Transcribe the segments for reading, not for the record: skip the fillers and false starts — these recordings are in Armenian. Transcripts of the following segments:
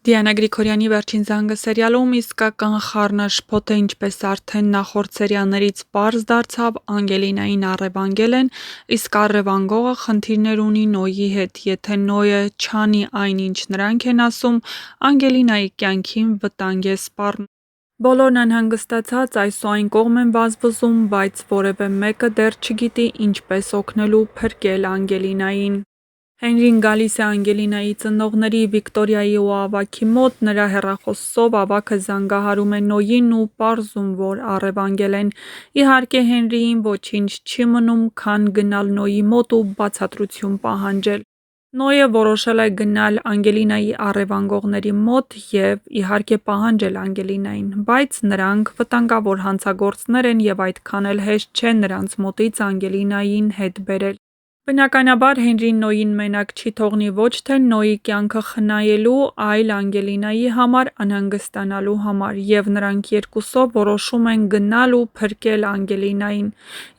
Դիանա Գրիգորյանի «Վերջին զանգը» սերիալում իսկական խառնաշփոթ է, ինչպես արդեն նախորդ սերիալներից պարզ դարձավ, Անգելինային առևանգել են, իսկ առևանգողը խնդիրներ ունի Նոյի հետ, եթե Նոյը չանի այն, ինչ նրանք են ասում, Անգելինայի կյանքին վտանգ է սպառնում։ Բոլորն անհանգստացած այս ու այն կողմ են վազվզում, բայց որևէ մեկը դեռ չգիտի ինչպես օգնելու փրկել Անգելինային։ Հենրին գալիս է Անգելինայի ծնողների Վիկտորիայի ու ավագի մոտ, նրա հեռախոսով ավագը զանգահարում է Նոյին ու պարզում, որ առևանգել են։ Իհարկե Հենրիին ոչինչ չի մնում, քան գնալ Նոյի մոտ ու բացատրություն պահանջել։ Նոյը որոշել է գնալ Անգելինայի առևանգողների մոտ և իհարկե պահանջել Անգելինային, բայց նրանք վտանգավոր հանցագործներ են և այդքան էլ հեշտ չէ նրանց մոտից Անգելինային հետ բերել։ Բնականաբար Հենրին Նոյին մենակ չի թողնի ոչ թե Նոյի կյանքը խնայելու, այլ Անգելինայի համար անհանգստանալու համար, և նրանք երկուսով որոշում են գնալ ու փրկել Անգելինային։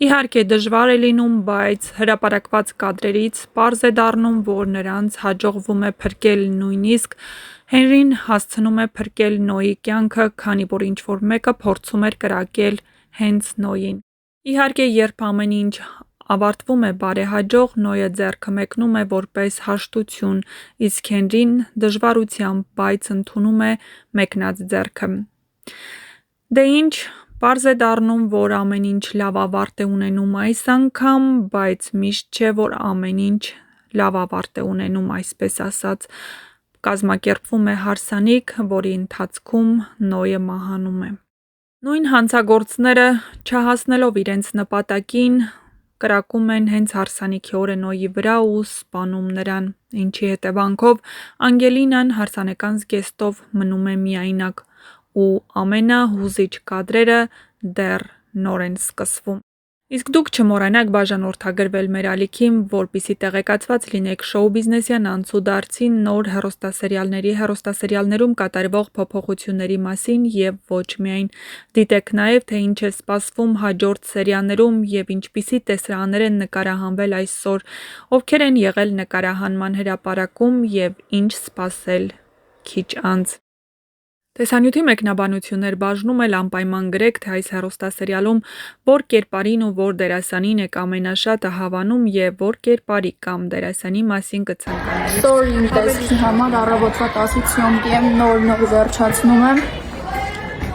Իհարկե դժվար է լինում, բայց հրապարակված կադրերից պարզ է դառնում, որ նրանց հաջողվում է փրկել, նույնիսկ Հենրին հասցնում է փրկել Նոյի կյանքը, քանի որ ինչ-որ մեկը փորձում էր կրակել հենց Նոյին։ Իհարկե, երբ ամեն ինչ ավարտվում է բարեհաջող, Նոյը ձեռքը մեկնում է որպես հաշտություն, իսկ Հենրին դժվարությամբ, բայց ընդունում է մեկնած ձեռքը։ Դե ինչ, պարզ է դառնում, որ ամեն ինչ լավ ավարտ է ունենում այս անգամ, բայց միշտ չէ, որ ամեն ինչ լավ ավարտ է ունենում, այսպես ասած։ Կազմակերպվում է հարսանիք, որի ընթացքում Նոյը մահանում է։ Նույն հանցագործները, չհասնելով իրենց նպատակին, կրակում են հենց հարսանիքի օրը Նոյի վրա ու սպանում նրան, ինչի հետևանքով Անգելինան հարսանեկան զգեստով մնում է միայնակ, ու ամենահուզիչ կադրերը դեռ նոր են սկսվում։ Իսկ դուք չմոռանաք բաժանորդագրվել մեր ալիքին, որպեսզի տեղեկացված լինեք շոու բիզնեսյան անցուդարձի նոր հեռուստասերիալներում կատարվող փոփոխությունների մասին և ոչ միայն։ Դիտեք նաև, թե ինչ է սպասվում հաջորդ սերիալներում և ինչպիսի տեսարաններ են նկարահանվել այսօր, ովքեր են եղել նկարահանման հրապարակում և ինչ սպասել քիչ անց։ Տեսանյութի մեկնաբանություններ բաժնում էլ անպայման գրեք, թե այս հեռուստասերիալում որ կերպարին ու որ դերասանին եք ամենաշատը հավանում և որ կերպարի կամ դերասանի մասին կցանկանայիք։ Story-ին տեսքի համար առավոտվա 10-ից 7 PM նոր վերջացնում եմ։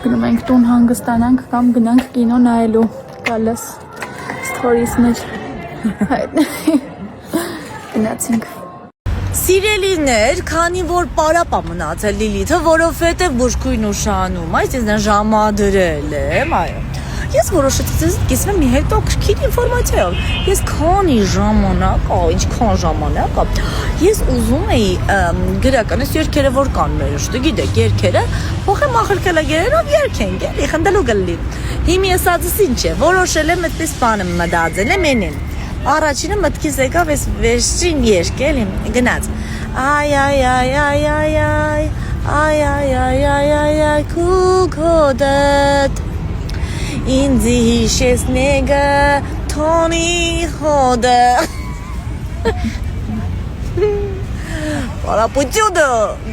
Գնում ենք տուն հանգստանանք կամ գնանք կինո նայելու։ Գալիս stories-ներ։ Գնացինք։ Սիրելիներ, քանի որ պարապ է մնացել Լիլիթը, որովհետև բուժքույն ուշանում, այսինքն ժամադրել եմ, այո։ Ես որոշեցի ձեզ կիսվեմ մի հետաքրքիր ինֆորմացիայով։ Ես քանի ժամանակ, ինչքան ժամանակ, ես ուզում էի գրական այս երգերը որ կան մեր ուշտը, գիտեք, երգերը, փոխեմ ախրկելա գերերով երգենք, էլի, խնդալու գլի։ Հիմա ես ասած ինչ է, որոշել եմ այդպես բանը մտածել եմ ենին։ Առաջինը մտքիս եկավ այս վերջին երգը, էլի, գնաց։ Այ այ այ այ այ այ այ այ այ այ այ այ քուքոդետ ինձի հիշես նեգը թոնի հոդը Պարապությունը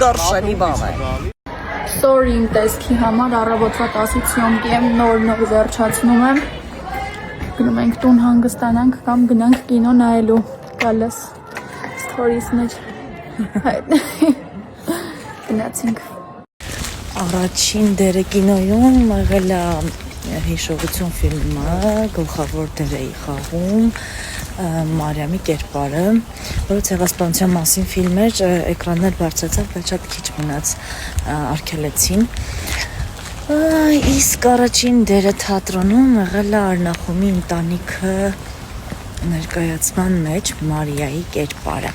գարշանի բան է։ Story-ին տեսքի համար առավոտվա 10-ից 7 PM նոր վերջացնում եմ։ Գնում ենք տուն հանգստանանք կամ գնանք կինո նայելու։ Գալիս stories-ներ։ Գնացինք։ Առաջին դերը կինոյում եղել է հիշողություն ֆիլմը, գլխավոր դեր էի խաղում Մարիամի կերպարը, որը ցեղասպանության մասին ֆիլմ էր, էկրաններ բարձրացավ, բայց շատ քիչ մնաց արգելեցին։ Իսկ առաջին դերը թատրոնում եղել է Արնախումի ընտանիքը ներկայացման մեջ Մարիայի կերպարը։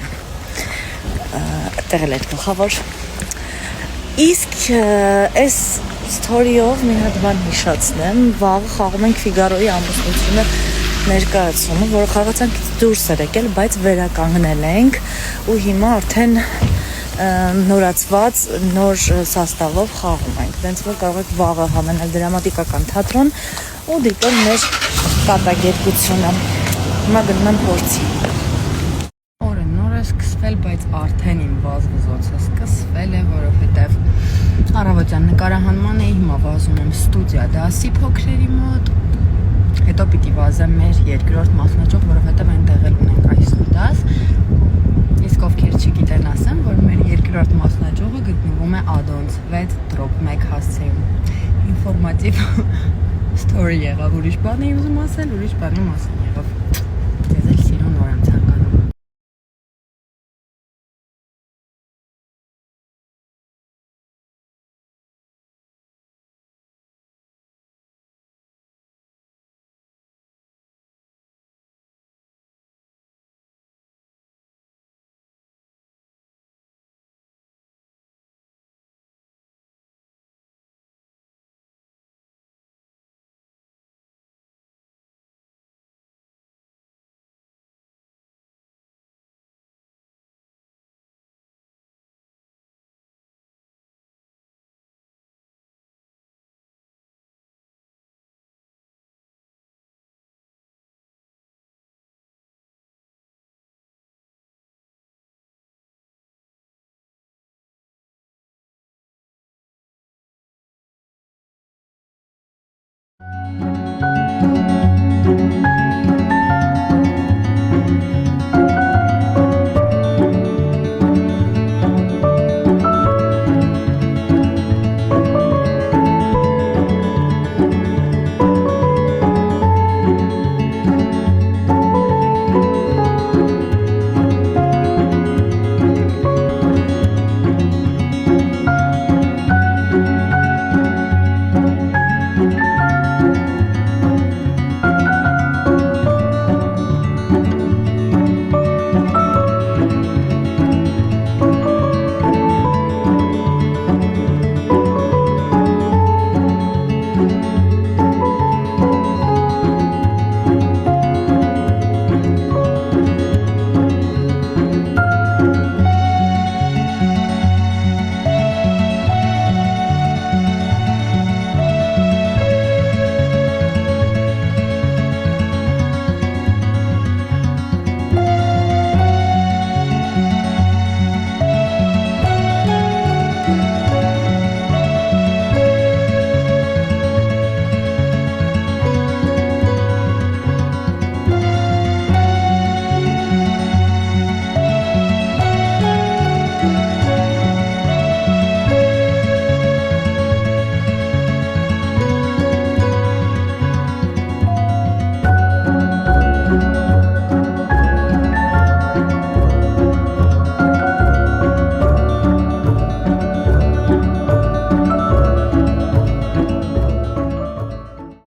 Տեղել էր գլխավոր։ Իսկ այս story-ով մի հատ բան հիշացնեմ, վաղը խաղում ենք Ֆիգարոյի ամուսնությունը ներկայացումը, որը խաղացանքից դուրս էր եկել, բայց վերականգնել ենք ու հիմա արդեն նորացված նոր սաստավով խաղում ենք։ Դենց որ կարող եք վաղը համենալ դրամատիկական թատրոն ու դիտել մեր կատակերգությունը։ Հիմա գնում եմ փորձի։ Օրը նոր է սկսվել, բայց արդեն իմ վազվզոցը սկսվել է, որովհետև ջան, նկարահանման էի հիմա վազում եմ ստուդիա դասի փոքրերի մոտ։ Հետո պիտի վազեմ մեր երկրորդ մասնաճյուղ, որովհետև այնտեղ էլ ունենք այսօր դաս։ Իսկ ովքեր չգիտեն, ասեմ, որ մեր երկրորդ մասնաճյուղը գտնվում է Ադոնց 6-1 հասցեում։ Ինֆորմատիվ story եղավ, ուրիշ բան էի ուզում ասել, ուրիշ բանի մասին եղավ։